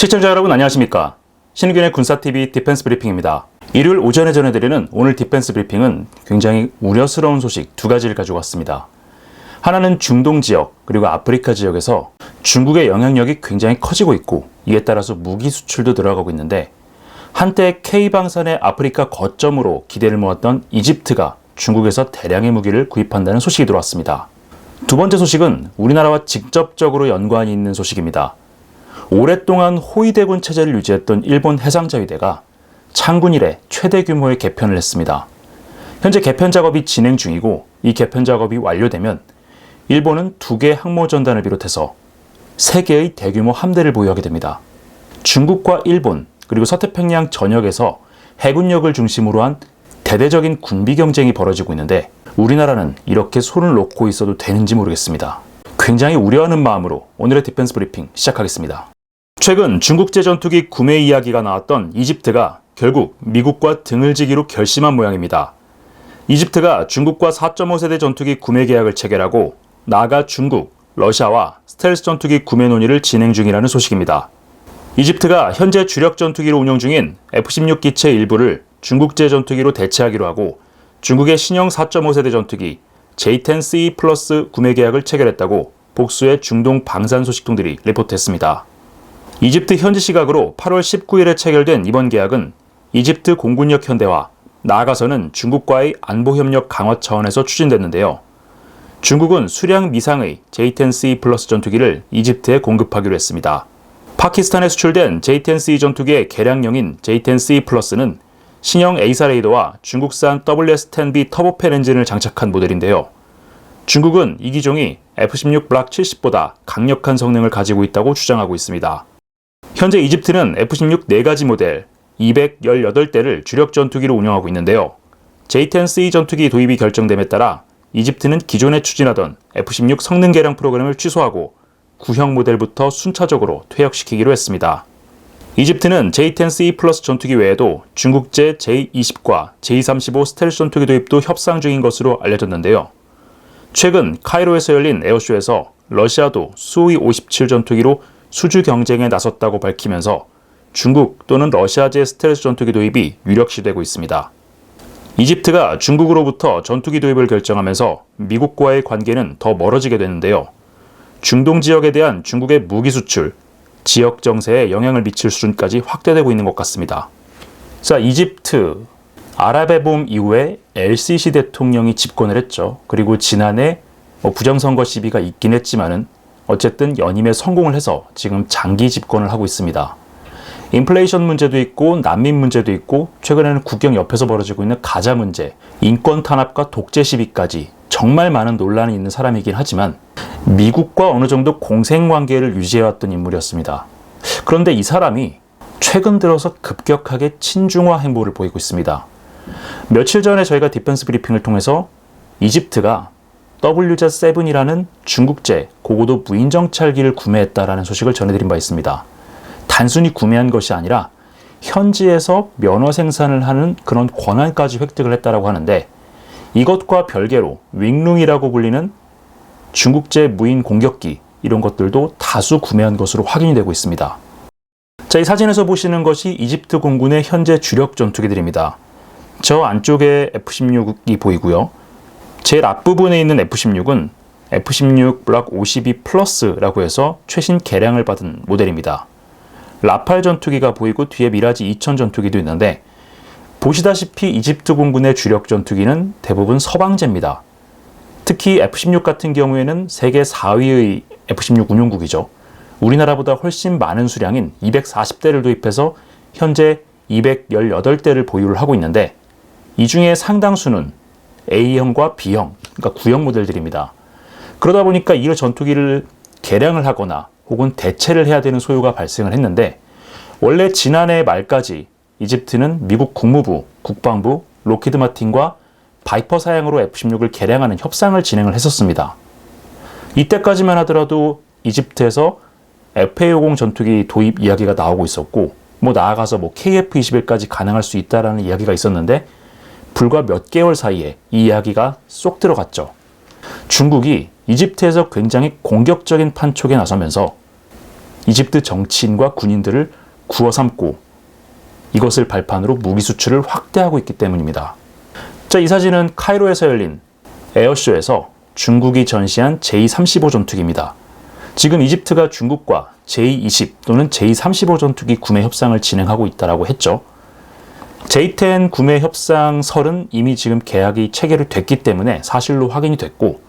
시청자 여러분 안녕하십니까? 신의균의 군사TV 디펜스 브리핑입니다. 일요일 오전에 전해드리는 오늘 디펜스 브리핑은 굉장히 우려스러운 소식 두 가지를 가지고 왔습니다. 하나는 중동 지역 그리고 아프리카 지역에서 중국의 영향력이 굉장히 커지고 있고 이에 따라서 무기 수출도 들어가고 있는데 한때 K방산의 아프리카 거점으로 기대를 모았던 이집트가 중국에서 대량의 무기를 구입한다는 소식이 들어왔습니다. 두 번째 소식은 우리나라와 직접적으로 연관이 있는 소식입니다. 오랫동안 호위대군 체제를 유지했던 일본 해상자위대가 창군 이래 최대 규모의 개편을 했습니다. 현재 개편 작업이 진행 중이고 이 개편 작업이 완료되면 일본은 2개 항모전단을 비롯해서 3개의 대규모 함대를 보유하게 됩니다. 중국과 일본 그리고 서태평양 전역에서 해군력을 중심으로 한 대대적인 군비 경쟁이 벌어지고 있는데 우리나라는 이렇게 손을 놓고 있어도 되는지 모르겠습니다. 굉장히 우려하는 마음으로 오늘의 디펜스 브리핑 시작하겠습니다. 최근 중국제 전투기 구매 이야기가 나왔던 이집트가 결국 미국과 등을 지기로 결심한 모양입니다. 이집트가 중국과 4.5세대 전투기 구매 계약을 체결하고 나아가 중국, 러시아와 스텔스 전투기 구매 논의를 진행 중이라는 소식입니다. 이집트가 현재 주력 전투기로 운용 중인 F-16 기체 일부를 중국제 전투기로 대체하기로 하고 중국의 신형 4.5세대 전투기 J-10C 플러스 구매 계약을 체결했다고 복수의 중동 방산 소식통들이 리포트했습니다. 이집트 현지 시각으로 8월 19일에 체결된 이번 계약은 이집트 공군력 현대화, 나아가서는 중국과의 안보협력 강화 차원에서 추진됐는데요. 중국은 수량 미상의 J-10C 플러스 전투기를 이집트에 공급하기로 했습니다. 파키스탄에 수출된 J-10C 전투기의 개량형인 J-10C 플러스는 신형 A사 레이더와 중국산 WS-10B 터보팬 엔진을 장착한 모델인데요. 중국은 이 기종이 F-16 블락 70보다 강력한 성능을 가지고 있다고 주장하고 있습니다. 현재 이집트는 F-16 4가지 모델 218대를 주력 전투기로 운영하고 있는데요. J-10C 전투기 도입이 결정됨에 따라 이집트는 기존에 추진하던 F-16 성능 개량 프로그램을 취소하고 구형 모델부터 순차적으로 퇴역시키기로 했습니다. 이집트는 J-10C 플러스 전투기 외에도 중국제 J-20과 J-35 스텔스 전투기 도입도 협상 중인 것으로 알려졌는데요. 최근 카이로에서 열린 에어쇼에서 러시아도 수호이 57 전투기로 수주 경쟁에 나섰다고 밝히면서 중국 또는 러시아제 스텔스 전투기 도입이 유력시되고 있습니다. 이집트가 중국으로부터 전투기 도입을 결정하면서 미국과의 관계는 더 멀어지게 되는데요. 중동 지역에 대한 중국의 무기 수출, 지역 정세에 영향을 미칠 수준까지 확대되고 있는 것 같습니다. 자, 이집트 아랍의 봄 이후에 LCC 대통령이 집권을 했죠. 그리고 지난해 부정선거 시비가 있긴 했지만은 어쨌든 연임에 성공을 해서 지금 장기 집권을 하고 있습니다. 인플레이션 문제도 있고 난민 문제도 있고 최근에는 국경 옆에서 벌어지고 있는 가자 문제, 인권 탄압과 독재 시비까지 정말 많은 논란이 있는 사람이긴 하지만 미국과 어느 정도 공생관계를 유지해왔던 인물이었습니다. 그런데 이 사람이 최근 들어서 급격하게 친중화 행보를 보이고 있습니다. 며칠 전에 저희가 디펜스 브리핑을 통해서 이집트가 WZ-7이라는 중국제 고고도 무인정찰기를 구매했다라는 소식을 전해드린 바 있습니다. 단순히 구매한 것이 아니라 현지에서 면허 생산을 하는 그런 권한까지 획득을 했다라고 하는데 이것과 별개로 윙룽이라고 불리는 중국제 무인 공격기 이런 것들도 다수 구매한 것으로 확인이 되고 있습니다. 자, 이 사진에서 보시는 것이 이집트 공군의 현재 주력 전투기들입니다. 저 안쪽에 F-16이 보이고요. 제일 앞부분에 있는 F-16은 F-16 블락 52 플러스라고 해서 최신 개량을 받은 모델입니다. 라팔 전투기가 보이고 뒤에 미라지 2000 전투기도 있는데 보시다시피 이집트 공군의 주력 전투기는 대부분 서방제입니다. 특히 F-16 같은 경우에는 세계 4위의 F-16 운용국이죠. 우리나라보다 훨씬 많은 수량인 240대를 도입해서 현재 218대를 보유를 하고 있는데 이 중에 상당수는 A형과 B형, 그러니까 구형 모델들입니다. 그러다 보니까 이 전투기를 개량을 하거나 혹은 대체를 해야 되는 소요가 발생을 했는데 원래 지난해 말까지 이집트는 미국 국무부, 국방부, 록히드 마틴과 바이퍼 사양으로 F-16을 개량하는 협상을 진행을 했었습니다. 이때까지만 하더라도 이집트에서 FA-50 전투기 도입 이야기가 나오고 있었고 나아가서 KF-21까지 가능할 수 있다라는 이야기가 있었는데 불과 몇 개월 사이에 이 이야기가 쏙 들어갔죠. 중국이 이집트에서 굉장히 공격적인 판촉에 나서면서 이집트 정치인과 군인들을 구워 삼고 이것을 발판으로 무기 수출을 확대하고 있기 때문입니다. 자, 이 사진은 카이로에서 열린 에어쇼에서 중국이 전시한 제-35 전투기입니다. 지금 이집트가 중국과 제-20 또는 제-35 전투기 구매 협상을 진행하고 있다고 했죠. J-10 구매 협상설은 이미 지금 계약이 체결이 됐기 때문에 사실로 확인이 됐고,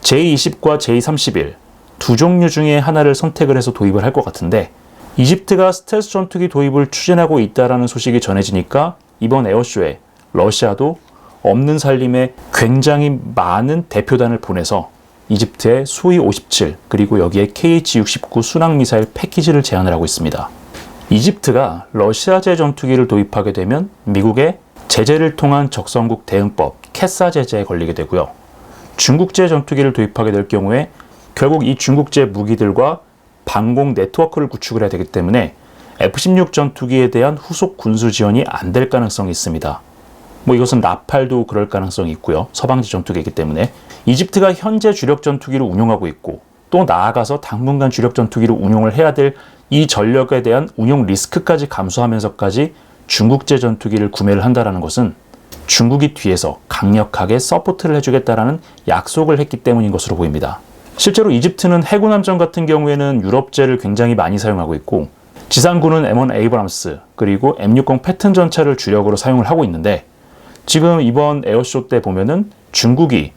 J-20과 J-31 두 종류 중에 하나를 선택을 해서 도입을 할 것 같은데, 이집트가 스텔스 전투기 도입을 추진하고 있다는 소식이 전해지니까 이번 에어쇼에 러시아도 없는 살림에 굉장히 많은 대표단을 보내서 이집트의 수이 57 그리고 여기에 KH-69 순항미사일 패키지를 제안을 하고 있습니다. 이집트가 러시아제 전투기를 도입하게 되면 미국의 제재를 통한 적성국 대응법 캐사 제재에 걸리게 되고요. 중국제 전투기를 도입하게 될 경우에 결국 이 중국제 무기들과 방공 네트워크를 구축을 해야 되기 때문에 F-16 전투기에 대한 후속 군수 지원이 안 될 가능성이 있습니다. 이것은 라팔도 그럴 가능성이 있고요. 서방제 전투기이기 때문에 이집트가 현재 주력 전투기를 운용하고 있고 또 나아가서 당분간 주력 전투기를 운용을 해야 될 이 전력에 대한 운용 리스크까지 감수하면서까지 중국제 전투기를 구매를 한다는 것은 중국이 뒤에서 강력하게 서포트를 해주겠다라는 약속을 했기 때문인 것으로 보입니다. 실제로 이집트는 해군함정 같은 경우에는 유럽제를 굉장히 많이 사용하고 있고 지상군은 M1 에이브람스 그리고 M60 패튼 전차를 주력으로 사용을 하고 있는데 지금 이번 에어쇼 때 보면은 중국이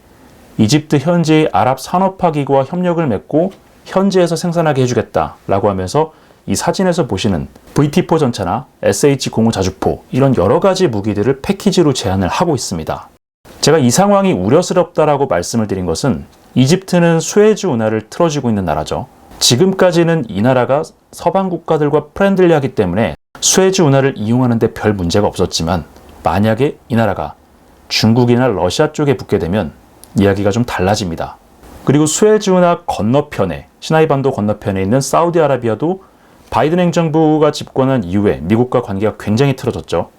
이집트 현지의 아랍 산업화 기구와 협력을 맺고 현지에서 생산하게 해주겠다라고 하면서 이 사진에서 보시는 VT4 전차나 SH-05 자주포 이런 여러 가지 무기들을 패키지로 제안을 하고 있습니다. 제가 이 상황이 우려스럽다라고 말씀을 드린 것은 이집트는 수에즈 운하를 틀어쥐고 있는 나라죠. 지금까지는 이 나라가 서방 국가들과 프렌들리하기 때문에 수에즈 운하를 이용하는 데 별 문제가 없었지만 만약에 이 나라가 중국이나 러시아 쪽에 붙게 되면 이야기가 좀 달라집니다. 그리고 수에즈 운하 건너편에 시나이반도 건너편에 있는 사우디아라비아도 바이든 행정부가 집권한 이후에 미국과 관계가 굉장히 틀어졌죠.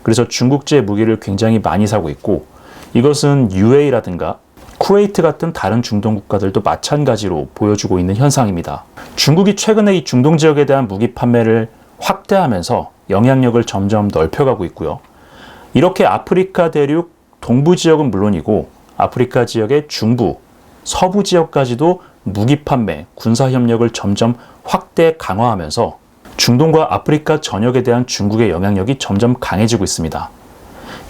그래서 중국제 무기를 굉장히 많이 사고 있고 이것은 UAE라든가 쿠웨이트 같은 다른 중동 국가들도 마찬가지로 보여주고 있는 현상입니다. 중국이 최근에 이 중동 지역에 대한 무기 판매를 확대하면서 영향력을 점점 넓혀가고 있고요. 이렇게 아프리카 대륙 동부 지역은 물론이고 아프리카 지역의 중부, 서부 지역까지도 무기 판매, 군사 협력을 점점 확대 강화하면서 중동과 아프리카 전역에 대한 중국의 영향력이 점점 강해지고 있습니다.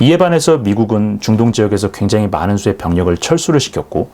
이에 반해서 미국은 중동 지역에서 굉장히 많은 수의 병력을 철수를 시켰고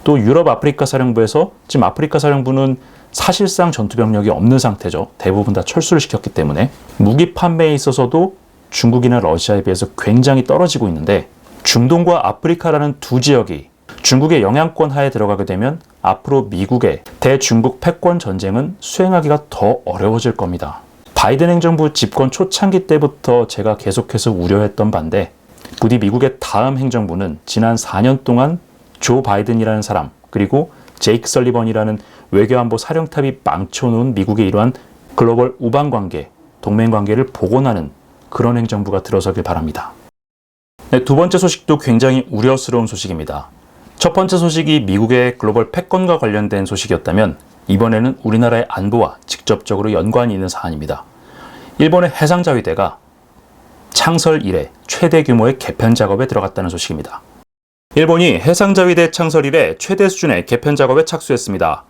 또 유럽 아프리카 사령부에서 지금 아프리카 사령부는 사실상 전투 병력이 없는 상태죠. 대부분 다 철수를 시켰기 때문에 무기 판매에 있어서도 중국이나 러시아에 비해서 굉장히 떨어지고 있는데 중동과 아프리카라는 두 지역이 중국의 영향권 하에 들어가게 되면 앞으로 미국의 대중국 패권 전쟁은 수행하기가 더 어려워질 겁니다. 바이든 행정부 집권 초창기 때부터 제가 계속해서 우려했던 바인데 부디 미국의 다음 행정부는 지난 4년 동안 조 바이든이라는 사람 그리고 제이크 설리번이라는 외교안보 사령탑이 망쳐놓은 미국의 이러한 글로벌 우방관계, 동맹관계를 복원하는 그런 행정부가 들어서길 바랍니다. 네, 두 번째 소식도 굉장히 우려스러운 소식입니다. 첫 번째 소식이 미국의 글로벌 패권과 관련된 소식이었다면 이번에는 우리나라의 안보와 직접적으로 연관이 있는 사안입니다. 일본의 해상자위대가 창설 이래 최대 규모의 개편 작업에 들어갔다는 소식입니다. 일본이 해상자위대 창설 이래 최대 수준의 개편 작업에 착수했습니다.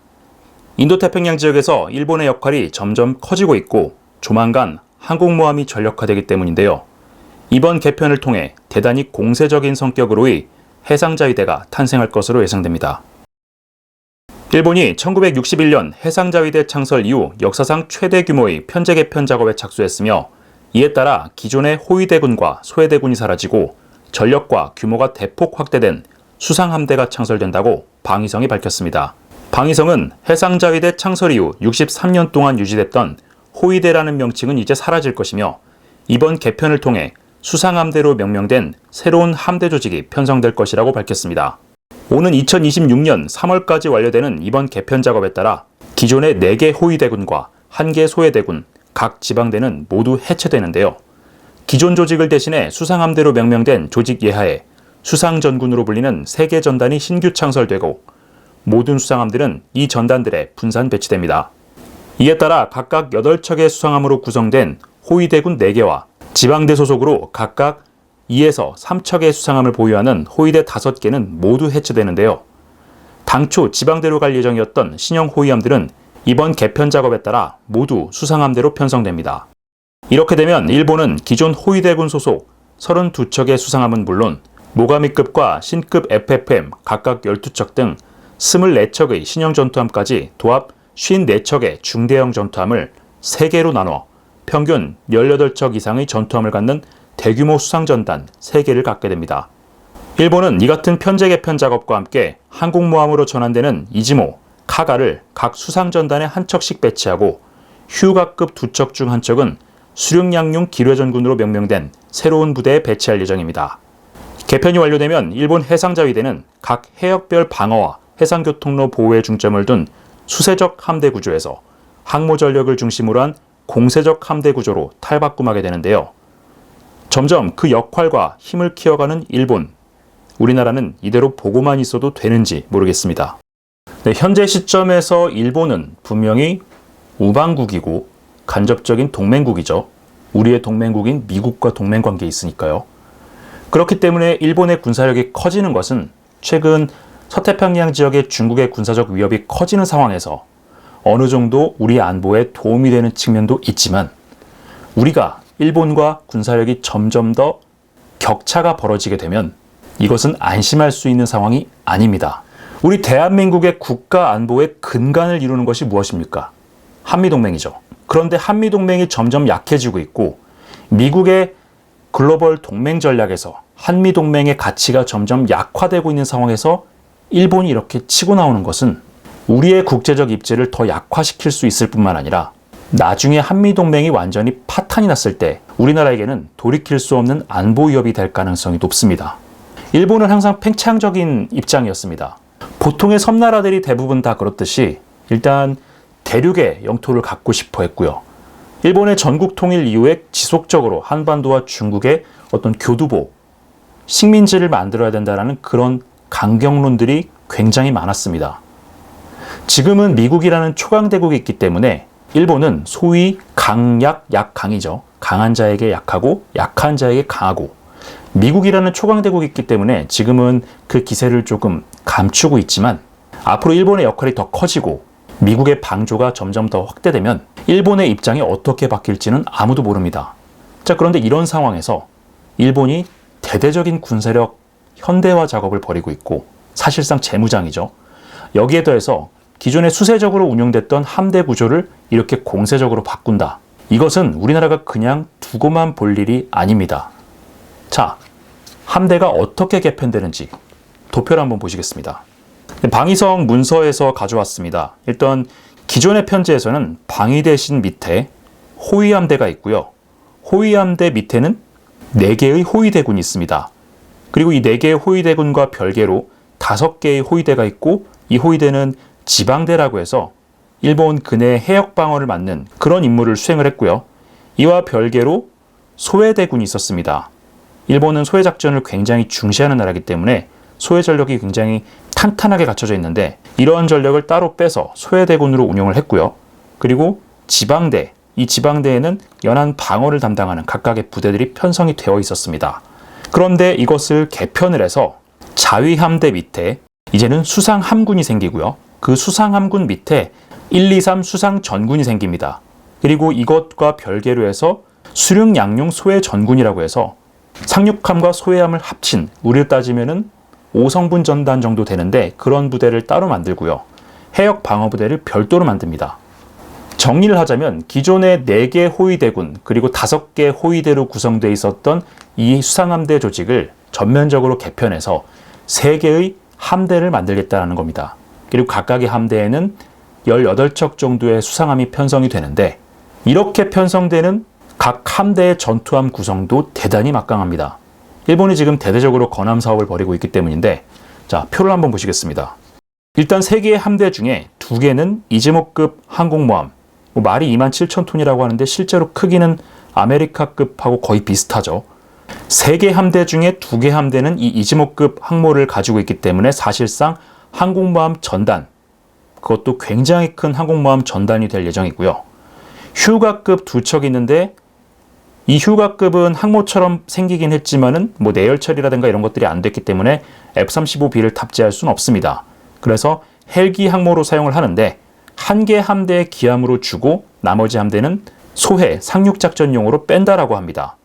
인도태평양 지역에서 일본의 역할이 점점 커지고 있고 조만간 항공모함이 전력화되기 때문인데요. 이번 개편을 통해 대단히 공세적인 성격으로의 해상자위대가 탄생할 것으로 예상됩니다. 일본이 1961년 해상자위대 창설 이후 역사상 최대 규모의 편제 개편 작업에 착수했으며 이에 따라 기존의 호위대군과 소해대군이 사라지고 전력과 규모가 대폭 확대된 수상함대가 창설된다고 방위성이 밝혔습니다. 방위성은 해상자위대 창설 이후 63년 동안 유지됐던 호위대라는 명칭은 이제 사라질 것이며 이번 개편을 통해 수상함대로 명명된 새로운 함대 조직이 편성될 것이라고 밝혔습니다. 오는 2026년 3월까지 완료되는 이번 개편 작업에 따라 기존의 4개 호위대군과 1개 소해대군, 각 지방대는 모두 해체되는데요. 기존 조직을 대신해 수상함대로 명명된 조직 예하에 수상전군으로 불리는 3개 전단이 신규 창설되고 모든 수상함들은 이 전단들에 분산 배치됩니다. 이에 따라 각각 8척의 수상함으로 구성된 호위대군 4개와 지방대 소속으로 각각 2에서 3척의 수상함을 보유하는 호위대 5개는 모두 해체되는데요. 당초 지방대로 갈 예정이었던 신형 호위함들은 이번 개편 작업에 따라 모두 수상함대로 편성됩니다. 이렇게 되면 일본은 기존 호위대군 소속 32척의 수상함은 물론 모가미급과 신급 FFM 각각 12척 등 24척의 신형 전투함까지 도합 54척의 중대형 전투함을 3개로 나눠 평균 18척 이상의 전투함을 갖는 대규모 수상전단 3개를 갖게 됩니다. 일본은 이 같은 편제 개편 작업과 함께 항공모함으로 전환되는 이지모, 카가를 각 수상전단에 한 척씩 배치하고 휴가급 2척 중 한 척은 수륙양용 기뢰전군으로 명명된 새로운 부대에 배치할 예정입니다. 개편이 완료되면 일본 해상자위대는 각 해역별 방어와 해상교통로 보호에 중점을 둔 수세적 함대 구조에서 항모 전력을 중심으로 한 공세적 함대 구조로 탈바꿈하게 되는데요. 점점 그 역할과 힘을 키워가는 일본, 우리나라는 이대로 보고만 있어도 되는지 모르겠습니다. 네, 현재 시점에서 일본은 분명히 우방국이고 간접적인 동맹국이죠. 우리의 동맹국인 미국과 동맹관계에 있으니까요. 그렇기 때문에 일본의 군사력이 커지는 것은 최근 서태평양 지역의 중국의 군사적 위협이 커지는 상황에서 어느 정도 우리 안보에 도움이 되는 측면도 있지만 우리가 일본과 군사력이 점점 더 격차가 벌어지게 되면 이것은 안심할 수 있는 상황이 아닙니다. 우리 대한민국의 국가 안보의 근간을 이루는 것이 무엇입니까? 한미동맹이죠. 그런데 한미동맹이 점점 약해지고 있고 미국의 글로벌 동맹 전략에서 한미동맹의 가치가 점점 약화되고 있는 상황에서 일본이 이렇게 치고 나오는 것은 우리의 국제적 입지를 더 약화시킬 수 있을 뿐만 아니라 나중에 한미동맹이 완전히 파탄이 났을 때 우리나라에게는 돌이킬 수 없는 안보 위협이 될 가능성이 높습니다. 일본은 항상 팽창적인 입장이었습니다. 보통의 섬나라들이 대부분 다 그렇듯이 일단 대륙의 영토를 갖고 싶어 했고요. 일본의 전국 통일 이후에 지속적으로 한반도와 중국의 어떤 교두보, 식민지를 만들어야 된다는 그런 강경론들이 굉장히 많았습니다. 지금은 미국이라는 초강대국이 있기 때문에 일본은 소위 강약, 약강이죠. 강한 자에게 약하고 약한 자에게 강하고 미국이라는 초강대국이 있기 때문에 지금은 그 기세를 조금 감추고 있지만 앞으로 일본의 역할이 더 커지고 미국의 방조가 점점 더 확대되면 일본의 입장이 어떻게 바뀔지는 아무도 모릅니다. 자, 그런데 이런 상황에서 일본이 대대적인 군사력 현대화 작업을 벌이고 있고 사실상 재무장이죠. 여기에 더해서 기존에 수세적으로 운영됐던 함대 구조를 이렇게 공세적으로 바꾼다. 이것은 우리나라가 그냥 두고만 볼 일이 아닙니다. 자, 함대가 어떻게 개편되는지 도표를 한번 보시겠습니다. 방위성 문서에서 가져왔습니다. 일단 기존의 편지에서는 방위 대신 밑에 호위함대가 있고요. 호위함대 밑에는 4개의 호위대군이 있습니다. 그리고 이 4개의 호위대군과 별개로 5개의 호위대가 있고 이 호위대는 지방대라고 해서 일본 근해 해역 방어를 맡는 그런 임무를 수행을 했고요. 이와 별개로 소해대군이 있었습니다. 일본은 소해 작전을 굉장히 중시하는 나라이기 때문에 소해 전력이 굉장히 탄탄하게 갖춰져 있는데 이러한 전력을 따로 빼서 소해대군으로 운용을 했고요. 그리고 지방대, 이 지방대에는 연안 방어를 담당하는 각각의 부대들이 편성이 되어 있었습니다. 그런데 이것을 개편을 해서 자위함대 밑에 이제는 수상함군이 생기고요. 그 수상함군 밑에 1, 2, 3 수상전군이 생깁니다. 그리고 이것과 별개로 해서 수륙양용 소해전군이라고 해서 상륙함과 소해함을 합친 우리로 따지면은 5성분 전단 정도 되는데 그런 부대를 따로 만들고요. 해역 방어부대를 별도로 만듭니다. 정리를 하자면 기존의 4개 호위대군 그리고 5개 호위대로 구성되어 있었던 이 수상함대 조직을 전면적으로 개편해서 3개의 함대를 만들겠다는 겁니다. 그리고 각각의 함대에는 18척 정도의 수상함이 편성이 되는데 이렇게 편성되는 각 함대의 전투함 구성도 대단히 막강합니다. 일본이 지금 대대적으로 건함 사업을 벌이고 있기 때문인데 자, 표를 한번 보시겠습니다. 일단 3개의 함대 중에 2개는 이즈모급 항공모함, 말이 27,000톤이라고 하는데 실제로 크기는 아메리카급하고 거의 비슷하죠. 3개 함대 중에 2개 함대는 이 이즈모급 항모를 가지고 있기 때문에 사실상 항공모함 전단, 그것도 굉장히 큰 항공모함 전단이 될 예정이고요. 휴가급 두 척이 있는데 이 휴가급은 항모처럼 생기긴 했지만은 뭐 내열 처리라든가 이런 것들이 안 됐기 때문에 F-35B를 탑재할 수는 없습니다. 그래서 헬기 항모로 사용을 하는데 한 개 함대의 기함으로 주고 나머지 함대는 소해 상륙작전용으로 뺀다라고 합니다.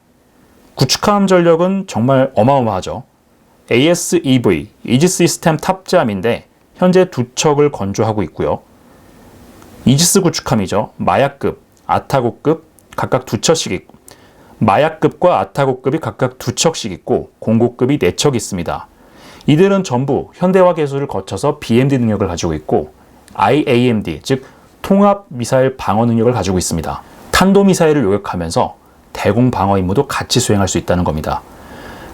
구축함 전력은 정말 어마어마하죠. ASEV, 이지스 시스템 탑재함인데 현재 두 척을 건조하고 있고요. 이지스 구축함이죠. 마약급, 아타고급 각각 두 척씩 있고 마약급과 아타고급이 각각 두 척씩 있고 공고급이 네 척 있습니다. 이들은 전부 현대화 개수를 거쳐서 BMD 능력을 가지고 있고 IAMD, 즉 통합 미사일 방어 능력을 가지고 있습니다. 탄도미사일을 요격하면서 대공 방어 임무도 같이 수행할 수 있다는 겁니다.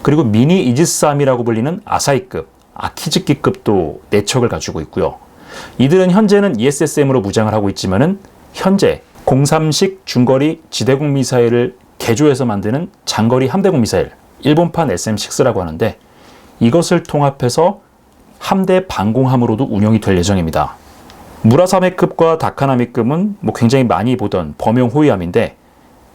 그리고 미니 이지스함이라고 불리는 아사히급, 아키즈키급도 4척을 가지고 있고요. 이들은 현재는 ESSM으로 무장을 하고 있지만은 현재 03식 중거리 지대공 미사일을 개조해서 만드는 장거리 함대공 미사일, 일본판 SM-6라고 하는데 이것을 통합해서 함대 방공함으로도 운영이 될 예정입니다. 무라사메급과 다카나미급은 뭐 굉장히 많이 보던 범용 호위함인데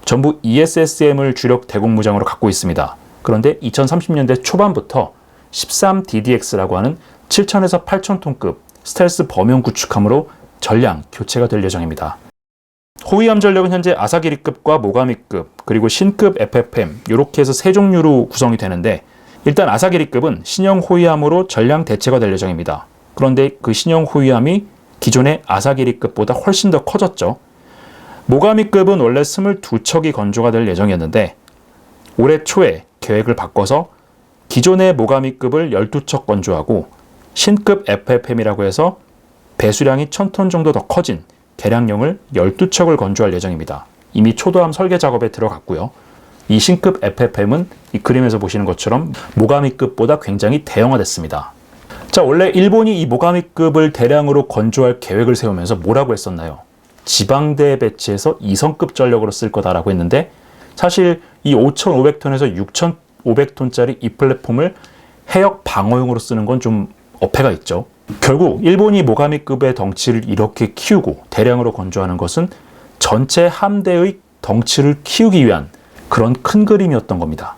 전부 ESSM을 주력 대공무장으로 갖고 있습니다. 그런데 2030년대 초반부터 13DDX라고 하는 7,000에서 8,000톤급 스텔스 범용 구축함으로 전량 교체가 될 예정입니다. 호위함 전력은 현재 아사기리급과 모가미급 그리고 신급 FFM 이렇게 해서 세 종류로 구성이 되는데 일단 아사기리급은 신형 호위함으로 전량 대체가 될 예정입니다. 그런데 그 신형 호위함이 기존의 아사기리급보다 훨씬 더 커졌죠. 모가미급은 원래 22척이 건조가 될 예정이었는데 올해 초에 계획을 바꿔서 기존의 모가미급을 12척 건조하고 신급 FFM이라고 해서 배수량이 1000톤 정도 더 커진 개량형을 12척을 건조할 예정입니다. 이미 초도함 설계 작업에 들어갔고요. 이 신급 FFM은 이 그림에서 보시는 것처럼 모가미급보다 굉장히 대형화됐습니다. 자, 원래 일본이 이 모가미급을 대량으로 건조할 계획을 세우면서 뭐라고 했었나요? 지방대에 배치해서 2성급 전력으로 쓸 거다라고 했는데 사실 이 5,500톤에서 6,500톤짜리 이 플랫폼을 해역 방어용으로 쓰는 건 좀 어폐가 있죠. 결국 일본이 모가미급의 덩치를 이렇게 키우고 대량으로 건조하는 것은 전체 함대의 덩치를 키우기 위한 그런 큰 그림이었던 겁니다.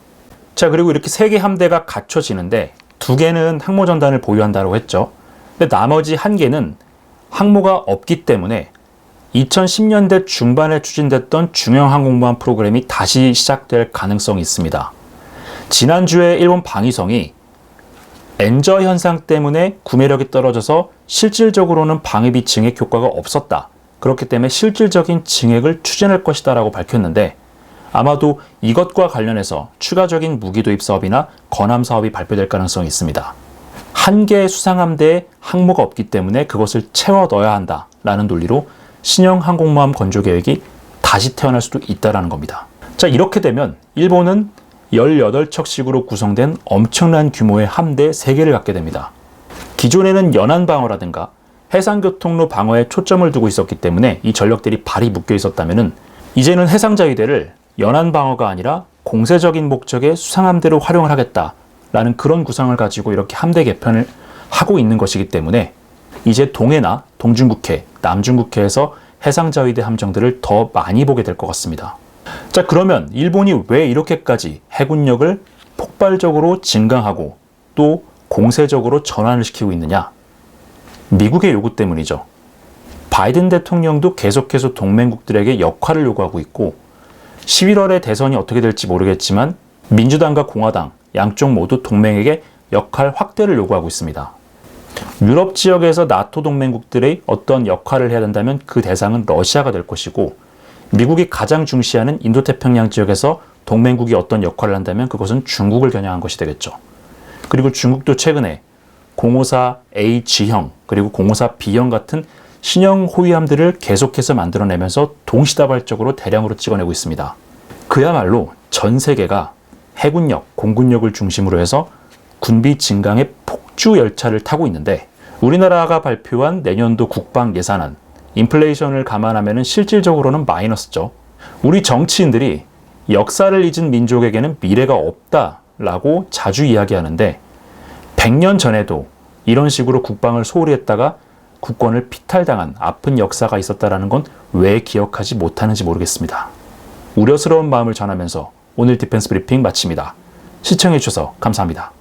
자, 그리고 이렇게 3개 함대가 갖춰지는데 2개는 항모전단을 보유한다고 했죠. 근데 나머지 1개는 항모가 없기 때문에 2010년대 중반에 추진됐던 중형 항공모함 프로그램이 다시 시작될 가능성이 있습니다. 지난주에 일본 방위성이 엔저 현상 때문에 구매력이 떨어져서 실질적으로는 방위비 증액 효과가 없었다. 그렇기 때문에 실질적인 증액을 추진할 것이다 라고 밝혔는데 아마도 이것과 관련해서 추가적인 무기 도입 사업이나 건함 사업이 발표될 가능성이 있습니다. 한 개의 수상함대에 항모가 없기 때문에 그것을 채워 넣어야 한다라는 논리로 신형 항공모함 건조 계획이 다시 태어날 수도 있다는 겁니다. 자, 이렇게 되면 일본은 18척씩으로 구성된 엄청난 규모의 함대 3개를 갖게 됩니다. 기존에는 연안 방어라든가 해상교통로 방어에 초점을 두고 있었기 때문에 이 전력들이 발이 묶여 있었다면 이제는 해상자위대를 연안 방어가 아니라 공세적인 목적의 수상함대로 활용을 하겠다라는 그런 구상을 가지고 이렇게 함대 개편을 하고 있는 것이기 때문에 이제 동해나 동중국해, 남중국해에서 해상자위대 함정들을 더 많이 보게 될 것 같습니다. 자, 그러면 일본이 왜 이렇게까지 해군력을 폭발적으로 증강하고 또 공세적으로 전환을 시키고 있느냐? 미국의 요구 때문이죠. 바이든 대통령도 계속해서 동맹국들에게 역할을 요구하고 있고 11월에 대선이 어떻게 될지 모르겠지만 민주당과 공화당 양쪽 모두 동맹에게 역할 확대를 요구하고 있습니다. 유럽 지역에서 나토 동맹국들의 어떤 역할을 해야 된다면 그 대상은 러시아가 될 것이고 미국이 가장 중시하는 인도태평양 지역에서 동맹국이 어떤 역할을 한다면 그것은 중국을 겨냥한 것이 되겠죠. 그리고 중국도 최근에 054H형 그리고 054B형 같은 신형 호위함들을 계속해서 만들어내면서 동시다발적으로 대량으로 찍어내고 있습니다. 그야말로 전 세계가 해군력, 공군력을 중심으로 해서 군비 증강의 폭주 열차를 타고 있는데 우리나라가 발표한 내년도 국방 예산안, 인플레이션을 감안하면 실질적으로는 마이너스죠. 우리 정치인들이 역사를 잊은 민족에게는 미래가 없다라고 자주 이야기하는데 100년 전에도 이런 식으로 국방을 소홀히 했다가 국권을 피탈당한 아픈 역사가 있었다라는 건 왜 기억하지 못하는지 모르겠습니다. 우려스러운 마음을 전하면서 오늘 디펜스 브리핑 마칩니다. 시청해주셔서 감사합니다.